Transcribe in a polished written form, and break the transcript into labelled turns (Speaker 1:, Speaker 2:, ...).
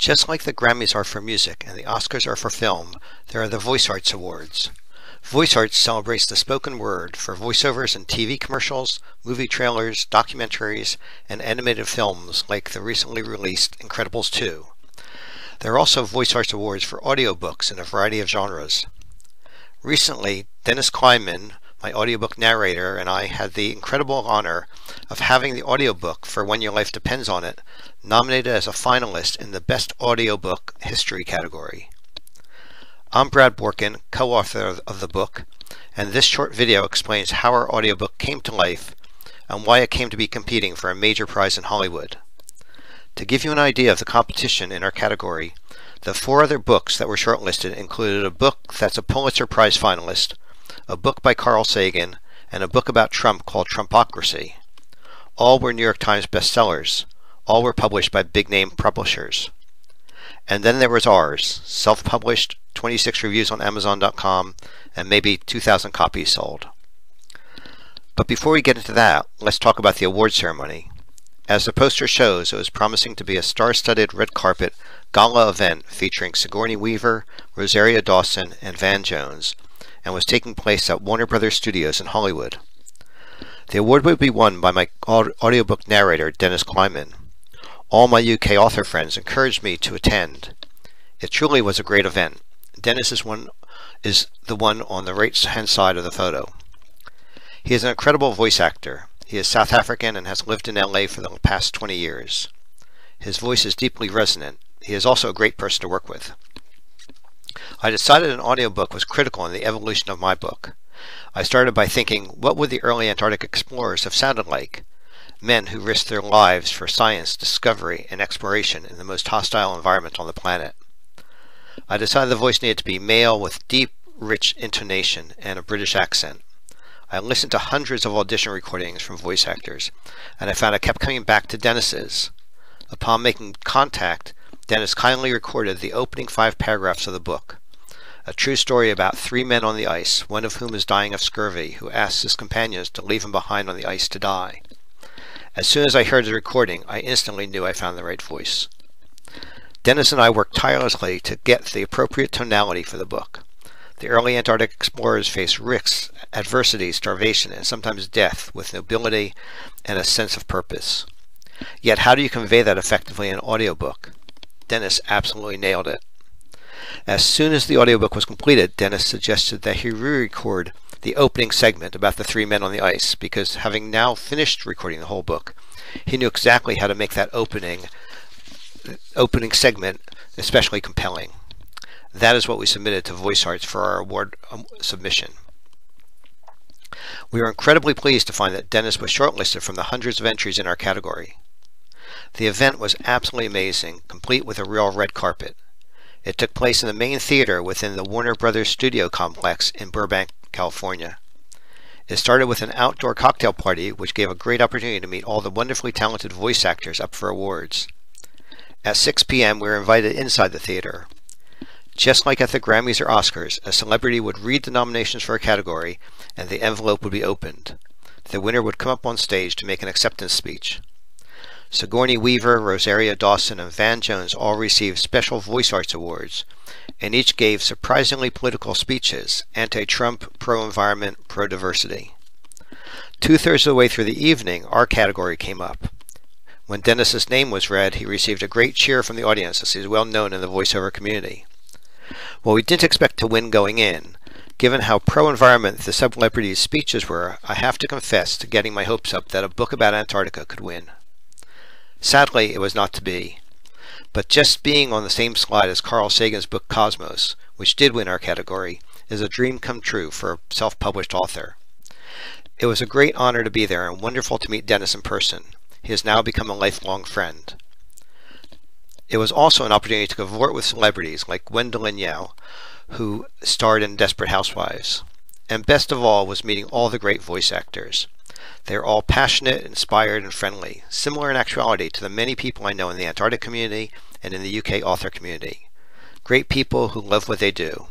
Speaker 1: Just like the Grammys are for music and the Oscars are for film, there are the Voice Arts Awards. Voice Arts celebrates the spoken word for voiceovers in TV commercials, movie trailers, documentaries, and animated films like the recently released Incredibles 2. There are also Voice Arts Awards for audiobooks in a variety of genres. Recently, Dennis Kleinman, my audiobook narrator, and I had the incredible honor of having the audiobook for When Your Life Depends on It nominated as a finalist in the Best Audiobook History category. I'm Brad Borkin, co-author of the book, and this short video explains how our audiobook came to life and why it came to be competing for a major prize in Hollywood. To give you an idea of the competition in our category, the 4 other books that were shortlisted included a book that's a Pulitzer Prize finalist, a book by Carl Sagan, and a book about Trump called Trumpocracy. All were New York Times bestsellers. All were published by big-name publishers. And then there was ours, self-published, 26 reviews on Amazon.com, and maybe 2,000 copies sold. But before we get into that, let's talk about the award ceremony. As the poster shows, it was promising to be a star-studded red carpet gala event featuring Sigourney Weaver, Rosario Dawson, and Van Jones, and was taking place at Warner Brothers Studios in Hollywood. The award would be won by my audiobook narrator, Dennis Kleinman. All my UK author friends encouraged me to attend. It truly was a great event. Dennis is the one on the right-hand side of the photo. He is an incredible voice actor. He is South African and has lived in LA for the past 20 years. His voice is deeply resonant. He is also a great person to work with. I decided an audiobook was critical in the evolution of my book. I started by thinking, what would the early Antarctic explorers have sounded like? Men who risked their lives for science, discovery, and exploration in the most hostile environment on the planet. I decided the voice needed to be male with deep, rich intonation and a British accent. I listened to hundreds of audition recordings from voice actors, and I found I kept coming back to Dennis's. Upon making contact, Dennis kindly recorded the opening 5 paragraphs of the book. A true story about 3 men on the ice, one of whom is dying of scurvy, who asks his companions to leave him behind on the ice to die. As soon as I heard the recording, I instantly knew I found the right voice. Dennis and I worked tirelessly to get the appropriate tonality for the book. The early Antarctic explorers faced risks, adversity, starvation, and sometimes death with nobility and a sense of purpose. Yet how do you convey that effectively in an audiobook? Dennis absolutely nailed it. As soon as the audiobook was completed, Dennis suggested that he re-record the opening segment about the 3 men on the ice, because having now finished recording the whole book, he knew exactly how to make that opening segment especially compelling. That is what we submitted to Voice Arts for our award submission. We were incredibly pleased to find that Dennis was shortlisted from the hundreds of entries in our category. The event was absolutely amazing, complete with a real red carpet. It took place in the main theater within the Warner Brothers studio complex in Burbank, California. It started with an outdoor cocktail party, which gave a great opportunity to meet all the wonderfully talented voice actors up for awards. At 6 p.m., we were invited inside the theater. Just like at the Grammys or Oscars, a celebrity would read the nominations for a category, and the envelope would be opened. The winner would come up on stage to make an acceptance speech. Sigourney Weaver, Rosario Dawson, and Van Jones all received special Voice Arts Awards, and each gave surprisingly political speeches, anti-Trump, pro-environment, pro-diversity. 2/3 of the way through the evening, our category came up. When Dennis's name was read, he received a great cheer from the audience, as he is well known in the voiceover community. While we didn't expect to win going in, given how pro-environment the celebrities' speeches were, I have to confess to getting my hopes up that a book about Antarctica could win. Sadly, it was not to be. But just being on the same slide as Carl Sagan's book Cosmos, which did win our category, is a dream come true for a self-published author. It was a great honor to be there and wonderful to meet Dennis in person. He has now become a lifelong friend. It was also an opportunity to cavort with celebrities like Gwendolyn Yao, who starred in Desperate Housewives. And best of all was meeting all the great voice actors. They are all passionate, inspired, and friendly, similar in actuality to the many people I know in the Antarctic community and in the UK author community. Great people who love what they do.